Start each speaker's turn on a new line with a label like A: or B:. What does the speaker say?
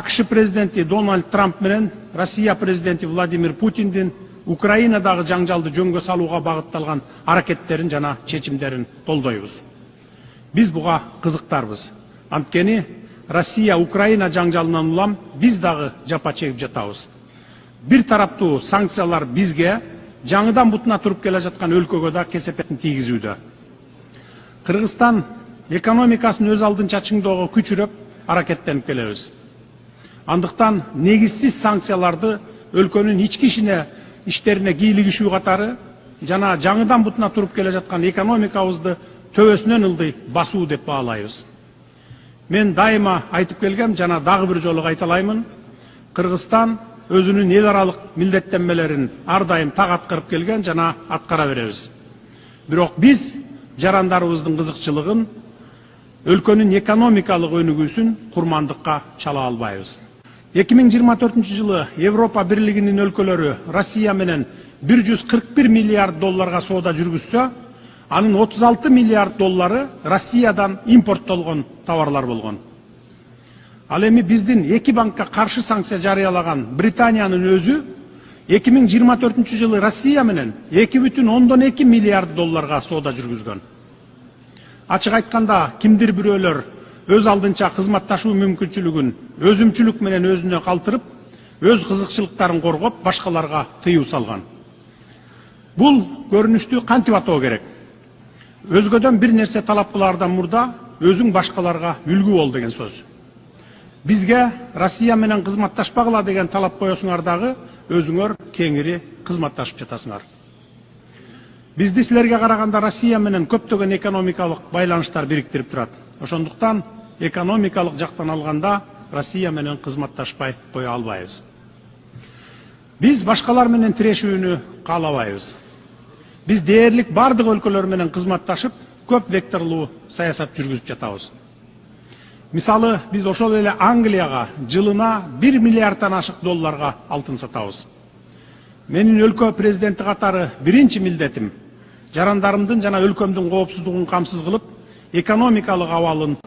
A: АКШ президенти Дональд Трамп менен Россия президенти Владимир Путиндин Украинадагы жаңжалды жөнгө салууга багытталган аракеттерин жана чечимдерин колдойбуз. Биз буга кызыктарбыз. Анткени Россия Украина жаңжалынан улам биз дагы жапа чегип жатабыз. Бир тараптуу санкциялар бизге жаңыдан бутуна туруп келе жаткан өлкөгө да кесепетин тийгизүүдө. Кыргызстан экономикасын өз алдынча чыңдоого күчүрөп аракеттенип келебиз. Андыктан негизсиз санкцияларды өлкөнүн ички иштерине кийлигишүү катары жана жаңыдан бутуна туруп келе жаткан экономикабызды төбөсүнөн ылдый басуу деп баалайбыз. Мен дайыма айтып келгем жана дагы бир жолу кайталаймын. Кыргызстан өзүнүн эл аралык милдеттенмелерин ар дайым так аткарып келген жана аткара беребиз. Бирок биз жарандарыбыздын кызыкчылыгын, өлкөнүн экономикалык өнүгүүсүн курмандыкка чала албайбыз. 2024 жылы Европа Бирлигинин өлкөлөрү Россия менен 141 миллиард долларга соода жүргүзсө, анын 36 миллиард доллары Россиядан импорттолгон товарлар болгон. Ал эми биздин эки банкка каршы санкция жарыялаган Британиянын өзү 2024 жылы Россия менен 2,2 миллиард долларга соода жүргүзгөн. Ачык айтканда, кимдир бирөөлөр өз алдынча кызматташуу мүмкүнчүлүгүн өзүмчүлүк менен өзүнө калтырып, өз кызыкчылыктарын коргоп, башкаларга тыюу салган. Бул көрүнүштү кантип атоо керек? Өзгөдөн бир нерсе талап кылаардан мурда өзүң башкаларга үлгү бол деген сөз. Бизге Россия менен кызматташпагыла деген талап коесуңар дагы өзүңөр кеңири кызматташып жатасыңар. Бизди силерге караганда Россия менен көптөгөн экономикалык байланыштар бириктирип турат. Ошондуктан экономикалык жактан алганда Россия менен кызматташпай кое албайбыз. Биз башкалар менен тирешүүнү каалабайбыз. Биз дээрлик бардык өлкөлөр менен кызматташып, көп векторлуу саясат жүргүзүп жатабыз. Мисалы, биз ошол эле Англияга жылына 1 миллиарддан ашык долларга алтын сатабыз. Менин өлкө президенти катары биринчи милдетим жарандарымдын жана өлкөмдүн коопсуздугун камсыз кылып, экономикалык абалын